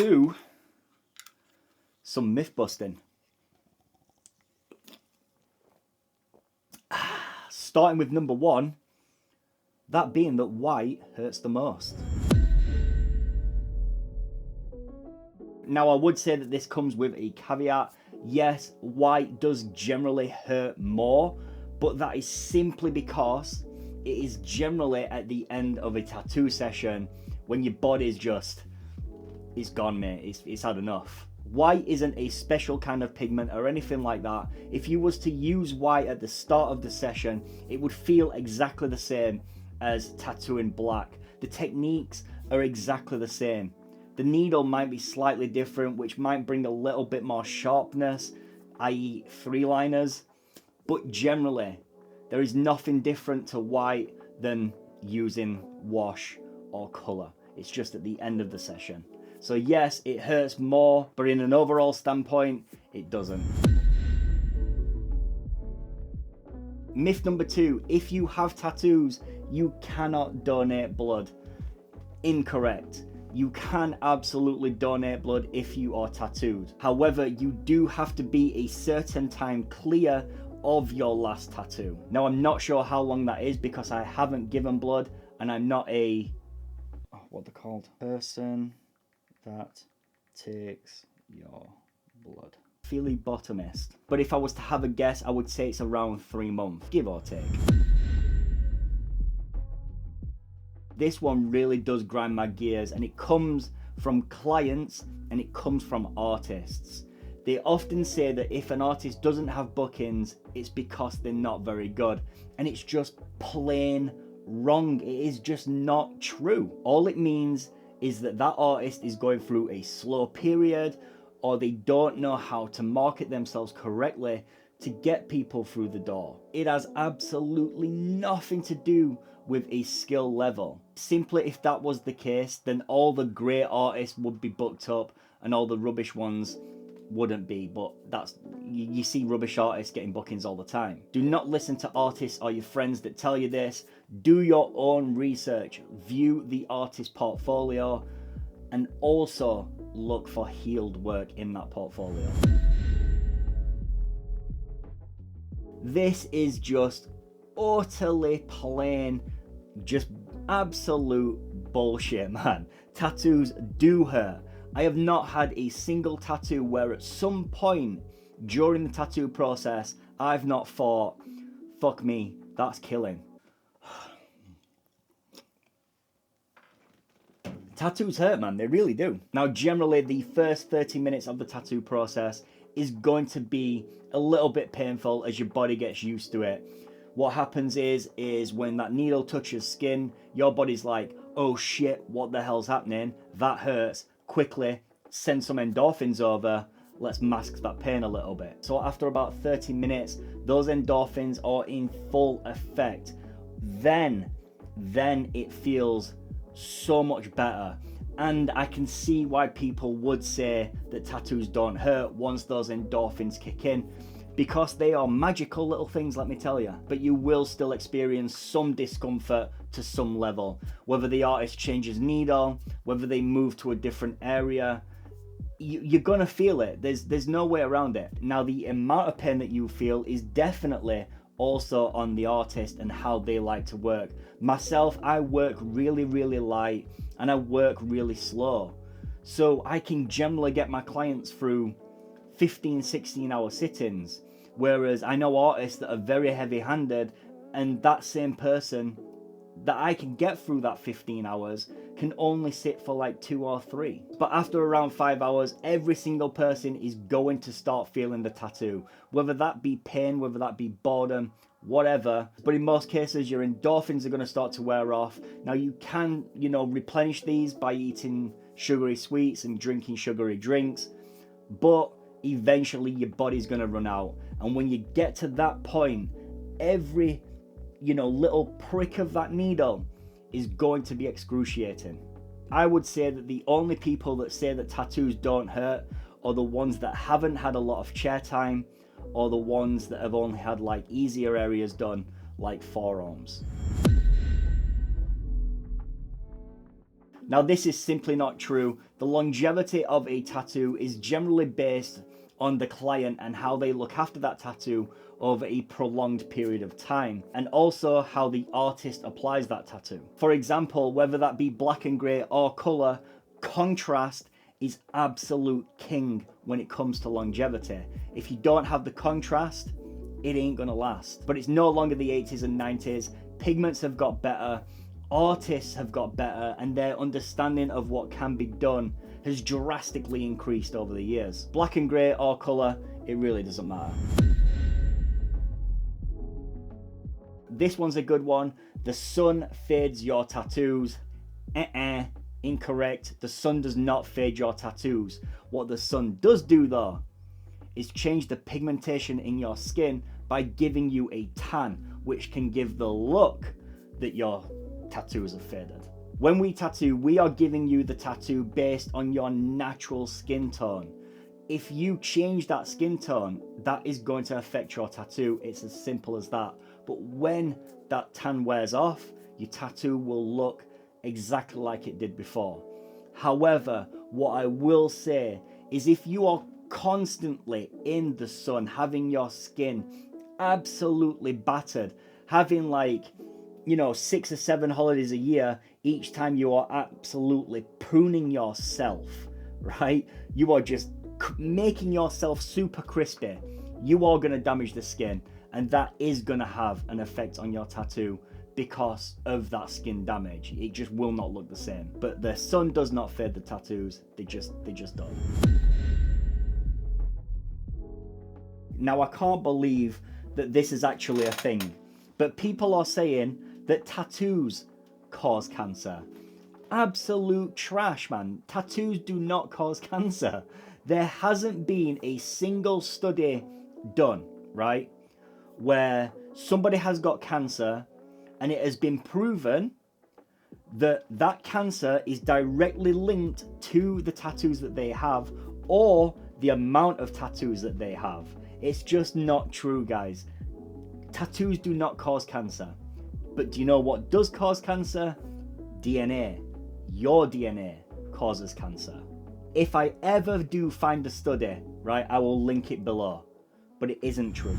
to some myth busting. Starting with number one, that being that white hurts the most. Now, I would say that this comes with a caveat. Yes, white does generally hurt more, but that is simply because it is generally at the end of a tattoo session when your body's just, it's gone, mate, it's had enough. White isn't a special kind of pigment or anything like that. If you was to use white at the start of the session, it would feel exactly the same as tattooing black. The techniques are exactly the same. The needle might be slightly different, which might bring a little bit more sharpness, i.e. 3-liners, but generally there is nothing different to white than using wash or color. It's just at the end of the session. So yes, it hurts more, but in an overall standpoint, it doesn't. Myth number two, if you have tattoos, you cannot donate blood. Incorrect. You can absolutely donate blood if you are tattooed. However, you do have to be a certain time clear of your last tattoo. Now, I'm not sure how long that is because I haven't given blood and I'm not a, what they're called, person that takes your blood. Phlebotomist. But if I was to have a guess, I would say it's around 3 months, give or take. This one really does grind my gears, and it comes from clients and it comes from artists. They often say that if an artist doesn't have bookings, it's because they're not very good, and it's just plain wrong. It is just not true. All it means is that that artist is going through a slow period, or they don't know how to market themselves correctly to get people through the door. It has absolutely nothing to do with a skill level. Simply, if that was the case, then all the great artists would be booked up and all the rubbish ones wouldn't be. But that's, you see rubbish artists getting bookings all the time. Do not listen to artists or your friends that tell you this. Do your own research, view the artist portfolio, and also look for healed work in that portfolio. This is just utterly plain, just absolute bullshit, man. Tattoos do hurt. I have not had a single tattoo where at some point during the tattoo process I've not thought, fuck me, that's killing. Tattoos hurt, man, they really do. Now, generally the first 30 minutes of the tattoo process is going to be a little bit painful as your body gets used to it. What happens is when that needle touches skin, your body's like, oh shit, what the hell's happening? That hurts. Quickly send some endorphins over. Let's mask that pain a little bit. So after about 30 minutes, those endorphins are in full effect. Then it feels so much better. And I can see why people would say that tattoos don't hurt once those endorphins kick in, because they are magical little things, let me tell you. But you will still experience some discomfort to some level. Whether the artist changes needle, whether they move to a different area, you're gonna feel it. There's no way around it. Now, the amount of pain that you feel is definitely also on the artist and how they like to work. Myself, I work really, really light and I work really slow. So I can generally get my clients through 15, 16 hour sit-ins. Whereas I know artists that are very heavy-handed, and that same person that I can get through that 15 hours can only sit for like 2 or 3. But after around 5 hours, every single person is going to start feeling the tattoo. Whether that be pain, whether that be boredom, whatever. But in most cases, your endorphins are going to start to wear off. Now you can, replenish these by eating sugary sweets and drinking sugary drinks. But eventually your body's going to run out. And when you get to that point, every little prick of that needle is going to be excruciating. I would say that the only people that say that tattoos don't hurt are the ones that haven't had a lot of chair time, or the ones that have only had like easier areas done, like forearms. Now, this is simply not true. The longevity of a tattoo is generally based on the client and how they look after that tattoo over a prolonged period of time, and also how the artist applies that tattoo. For example, whether that be black and grey or colour, contrast is absolute king when it comes to longevity. If you don't have the contrast, it ain't gonna last. But it's no longer the 80s and 90s. Pigments have got better, artists have got better, and their understanding of what can be done has drastically increased over the years. Black and grey or colour, it really doesn't matter. This one's a good one. The sun fades your tattoos. Incorrect. The sun does not fade your tattoos. What the sun does do though is change the pigmentation in your skin by giving you a tan, which can give the look that your tattoos are faded. When we tattoo, we are giving you the tattoo based on your natural skin tone. If you change that skin tone, that is going to affect your tattoo. It's as simple as that. But when that tan wears off, your tattoo will look exactly like it did before. However, what I will say is if you are constantly in the sun, having your skin absolutely battered, having 6 or 7 holidays a year, each time you are absolutely pruning yourself, right? You are just making yourself super crispy. You are going to damage the skin, and that is going to have an effect on your tattoo because of that skin damage. It just will not look the same. But the sun does not fade the tattoos. They just don't. Now, I can't believe that this is actually a thing, but people are saying that tattoos cause cancer. Absolute trash, man. Tattoos do not cause cancer. There hasn't been a single study done, right, where somebody has got cancer and it has been proven that that cancer is directly linked to the tattoos that they have or the amount of tattoos that they have. It's just not true, guys. Tattoos do not cause cancer. But do you know what does cause cancer? DNA. Your DNA causes cancer. If I ever do find a study, right, I will link it below. But it isn't true.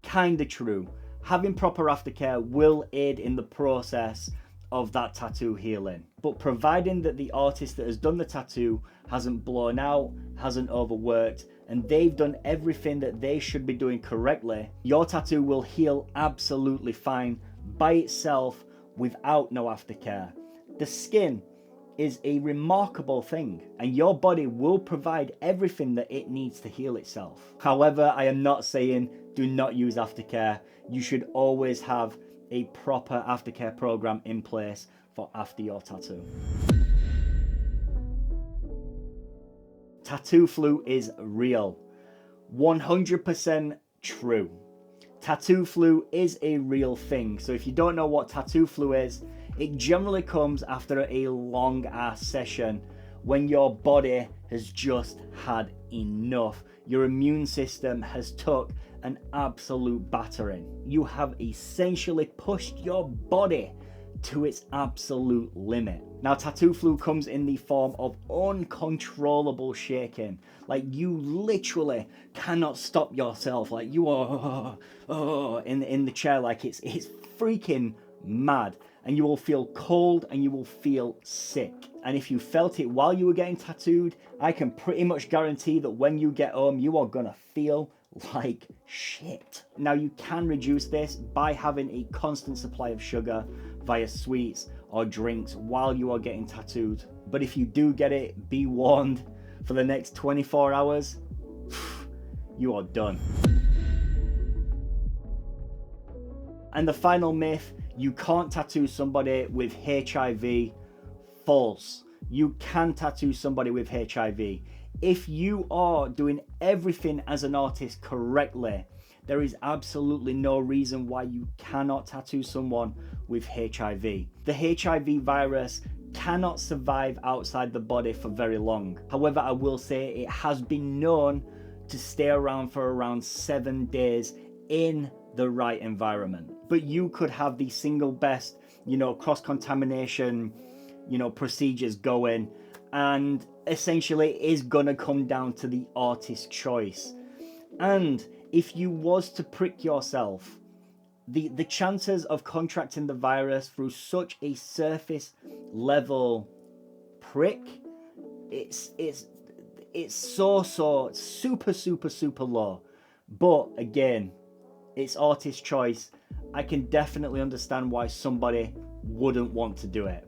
Kinda true. Having proper aftercare will aid in the process of that tattoo healing. But providing that the artist that has done the tattoo hasn't blown out, hasn't overworked, and they've done everything that they should be doing correctly, your tattoo will heal absolutely fine by itself without no aftercare. The skin is a remarkable thing, and your body will provide everything that it needs to heal itself. However, I am not saying do not use aftercare. You should always have a proper aftercare program in place for after your tattoo. Tattoo flu is real. 100% true. Tattoo flu is a real thing. So if you don't know what tattoo flu is, it generally comes after a long ass session when your body has just had enough. Your immune system has took an absolute battering. You have essentially pushed your body to its absolute limit. Now, tattoo flu comes in the form of uncontrollable shaking. Like, you literally cannot stop yourself. Like, you are in the chair, like it's freaking mad. And you will feel cold and you will feel sick. And if you felt it while you were getting tattooed, I can pretty much guarantee that when you get home, you are gonna feel like shit. Now, you can reduce this by having a constant supply of sugar via sweets or drinks while you are getting tattooed. But if you do get it, be warned, for the next 24 hours, you are done. And the final myth, you can't tattoo somebody with HIV. False. You can tattoo somebody with HIV. If you are doing everything as an artist correctly, there is absolutely no reason why you cannot tattoo someone with HIV. The HIV virus cannot survive outside the body for very long. However, I will say it has been known to stay around for around 7 days in the right environment. But you could have the single best cross-contamination, procedures going. And essentially it is going to come down to the artist's choice. And if you was to prick yourself, the chances of contracting the virus through such a surface level prick, it's so super low. But again, it's artist's choice. I can definitely understand why somebody wouldn't want to do it.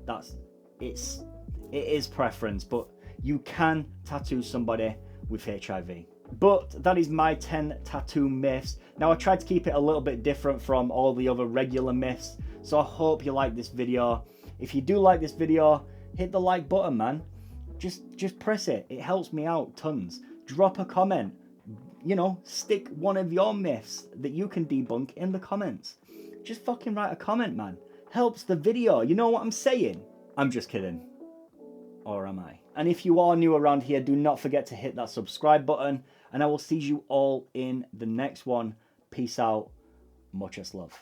It is preference, but you can tattoo somebody with HIV. But that is my 10 tattoo myths. Now I tried to keep it a little bit different from all the other regular myths, so I hope you like this video. If you do like this video, hit the like button, man. Just press it. It helps me out tons. Drop a comment. Stick one of your myths that you can debunk in the comments. Just fucking write a comment, man. Helps the video. You know what I'm saying? I'm just kidding. Or am I? And if you are new around here, do not forget to hit that subscribe button. And I will see you all in the next one. Peace out. Muchas love.